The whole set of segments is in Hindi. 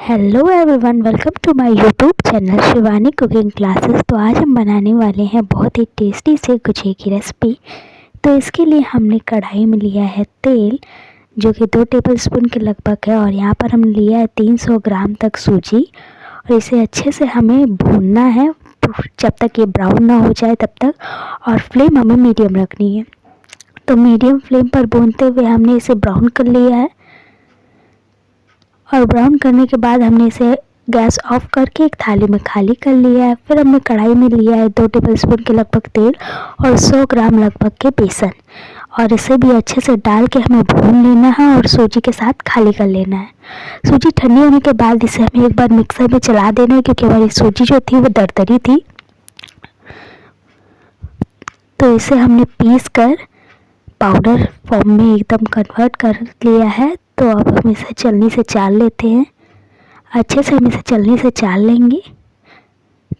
Hello everyone, welcome to my YouTube channel Shivani cooking classes. तो आज हम बनाने वाले हैं बहुत ही टेस्टी से गुझे की रेसिपी। तो इसके लिए हमने कढ़ाई में लिया है तेल, जो कि 2 टेबलस्पून के लगभग है। और यहाँ पर हमने लिया है 300 ग्राम तक सूजी। और इसे अच्छे से हमें भूनना है जब तक ये ब्राउन ना हो जाए तब तक। और फ्लेम हमें मीडियम रखनी है। तो मीडियम फ्लेम पर भूनते हुए हमने इसे ब्राउन कर लिया है। और ब्राउन करने के बाद हमने इसे गैस ऑफ करके एक थाली में खाली कर लिया है। फिर हमने कढ़ाई में लिया है 2 टेबलस्पून के लगभग तेल और 100 ग्राम लगभग के बेसन। और इसे भी अच्छे से डाल के हमें भून लेना है और सूजी के साथ खाली कर लेना है। सूजी ठंडी होने के बाद इसे हमें एक बार मिक्सर में चला देना है, क्योंकि हमारी सूजी जो थी वो दरदरी थी। तो इसे हमने पीस कर पाउडर फॉर्म में एकदम कन्वर्ट कर लिया है। तो अब हम इसे छलनी से चाल लेते हैं। अच्छे से हम इसे छलनी से चाल लेंगे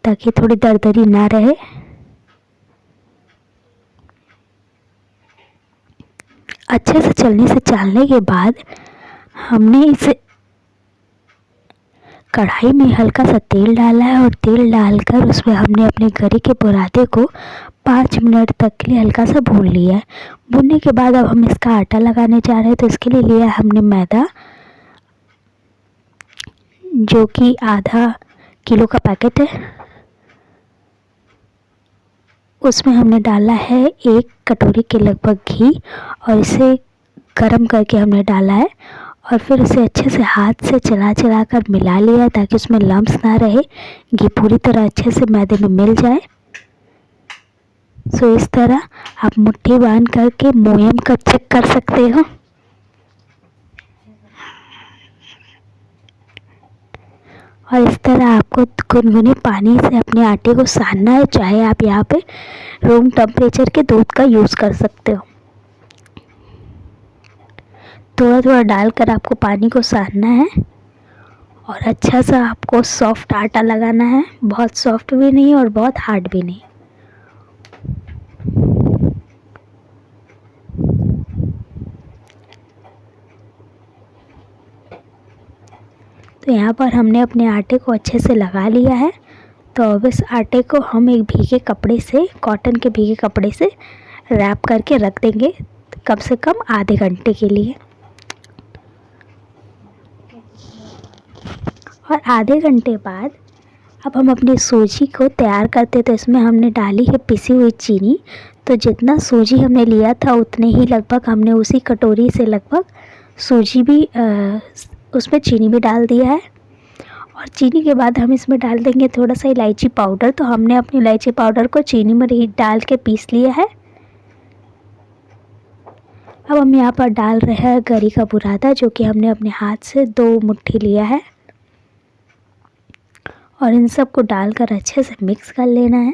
ताकि थोड़ी दरदरी ना रहे। अच्छे से छलनी से चालने के बाद हमने इसे कढ़ाई में हल्का सा तेल डाला है। और तेल डालकर उसमें हमने अपने गरी के बुरादे को 5 मिनट तक के लिए हल्का सा भून लिया है। भूनने के बाद अब हम इसका आटा लगाने जा रहे हैं। तो इसके लिए लिया हमने मैदा, जो कि आधा किलो का पैकेट है। उसमें हमने डाला है 1 कटोरी के लगभग घी और इसे गरम करके हमने डाला है। और फिर उसे अच्छे से हाथ से चला चला कर मिला लिया ताकि उसमें लम्स ना रहे, घी पूरी तरह अच्छे से मैदे में मिल जाए। सो इस तरह आप मुट्ठी बांध करके मोयम का चेक कर सकते हो। और इस तरह आपको गुनगुने पानी से अपने आटे को सानना है। चाहे आप यहाँ पे रूम टेम्परेचर के दूध का यूज़ कर सकते हो। थोड़ा थोड़ा डालकर आपको पानी को सानना है और अच्छा सा आपको सॉफ्ट आटा लगाना है। बहुत सॉफ्ट भी नहीं और बहुत हार्ड भी नहीं। तो यहाँ पर हमने अपने आटे को अच्छे से लगा लिया है। तो अब इस आटे को हम एक भीगे कपड़े से, कॉटन के भीगे कपड़े से रैप करके रख देंगे कम से कम आधे घंटे के लिए। और आधे घंटे बाद अब हम अपनी सूजी को तैयार करते। तो इसमें हमने डाली है पिसी हुई चीनी। तो जितना सूजी हमने लिया था उतने ही लगभग हमने उसी कटोरी से लगभग सूजी भी उसमें चीनी भी डाल दिया है। और चीनी के बाद हम इसमें डाल देंगे थोड़ा सा इलायची पाउडर। तो हमने अपनी इलायची पाउडर को चीनी में डाल के पीस लिया है। अब हम यहाँ पर डाल रहे हैं गरी का बुरादा, जो कि हमने अपने हाथ से 2 मुट्ठी लिया है। और इन सब को डालकर अच्छे से मिक्स कर लेना है।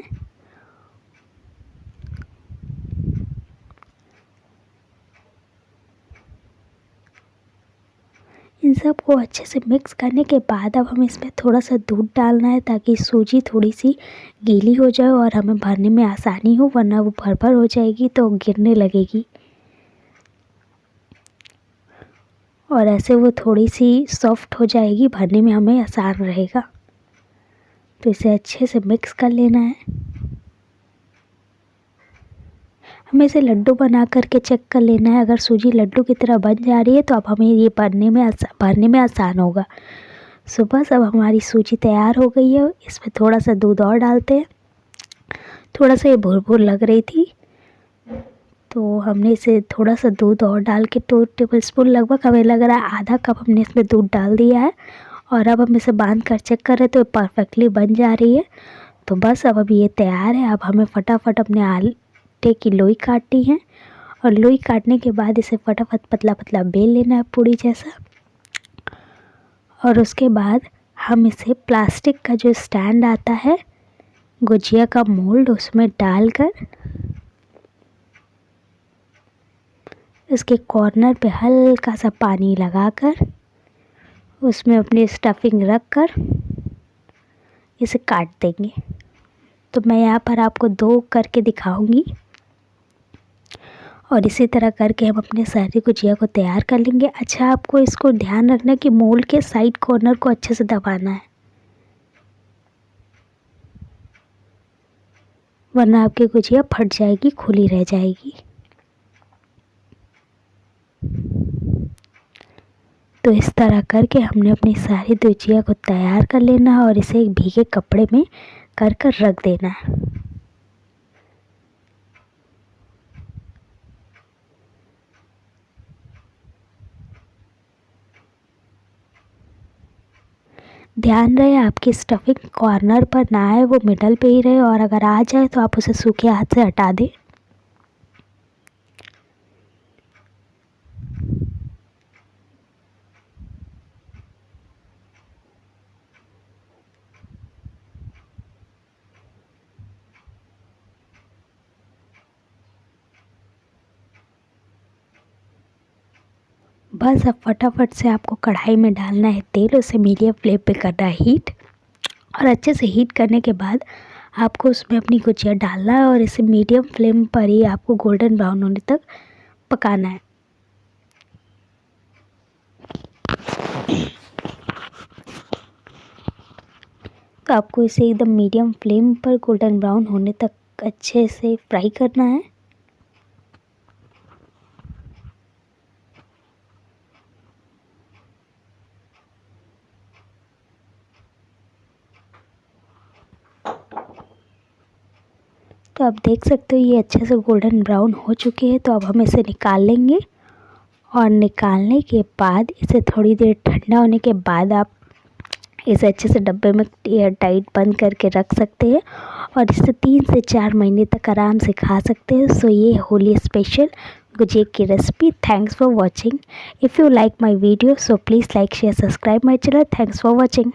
इन सब को अच्छे से मिक्स करने के बाद अब हमें इसमें थोड़ा सा दूध डालना है ताकि सूजी थोड़ी सी गीली हो जाए और हमें भरने में आसानी हो, वरना वो भर हो जाएगी तो गिरने लगेगी। और ऐसे वो थोड़ी सी सॉफ्ट हो जाएगी, भरने में हमें आसान रहेगा। तो इसे अच्छे से मिक्स कर लेना है। हमें इसे लड्डू बना करके चेक कर लेना है। अगर सूजी लड्डू की तरह बन जा रही है तो अब हमें ये भरने में आसान होगा। सो बस अब हमारी सूजी तैयार हो गई है। इसमें थोड़ा सा दूध और डालते हैं। थोड़ा सा ये भुर लग रही थी तो हमने इसे थोड़ा सा दूध और डाल के 2 टेबलस्पून लगभग, हमें लग रहा है आधा कप हमने इसमें दूध डाल दिया है। और अब हम इसे बांध कर चेक कर रहे तो परफेक्टली बन जा रही है। तो बस अब ये तैयार है। अब हमें फटाफट अपने आटे की लोई काटनी है। और लोई काटने के बाद इसे फटाफट पतला पतला बेल लेना है पूड़ी जैसा। और उसके बाद हम इसे प्लास्टिक का जो स्टैंड आता है, गुजिया का मोल्ड, उसमें डालकर इसके कॉर्नर पे हल्का सा पानी लगाकर उसमें अपनी स्टफिंग रख कर इसे काट देंगे। तो मैं यहाँ पर आपको 2 करके दिखाऊंगी। और इसी तरह करके हम अपने सारी गुजिया को तैयार कर लेंगे। अच्छा, आपको इसको ध्यान रखना कि मोल्ड के साइड कॉर्नर को अच्छे से दबाना है, वरना आपकी गुजिया फट जाएगी, खुली रह जाएगी। तो इस तरह करके हमने अपनी सारी गुजिया को तैयार कर लेना है और इसे एक भीगे कपड़े में कर रख देना है। ध्यान रहे आपकी स्टफिंग कॉर्नर पर ना आए, वो मिडल पे ही रहे, और अगर आ जाए तो आप उसे सूखे हाथ से हटा दें। बस अब फटाफट से आपको कढ़ाई में डालना है तेल, उसे मीडियम फ्लेम पे करना है हीट, और अच्छे से हीट करने के बाद आपको उसमें अपनी गुजिया डालना है और इसे मीडियम फ्लेम पर ही आपको गोल्डन ब्राउन होने तक पकाना है। तो आपको इसे एकदम मीडियम फ्लेम पर गोल्डन ब्राउन होने तक अच्छे से फ्राई करना है। तो आप देख सकते हो ये अच्छे से गोल्डन ब्राउन हो चुके हैं। तो अब हम इसे निकाल लेंगे, और निकालने के बाद इसे थोड़ी देर ठंडा होने के बाद आप इसे अच्छे से डब्बे में एयर टाइट बंद करके रख सकते हैं, और इसे 3 से 4 महीने तक आराम से खा सकते हैं। सो ये होली स्पेशल गुजिया की recipe. Thanks for watching. If you like my video so please like share subscribe my channel. Thanks for watching.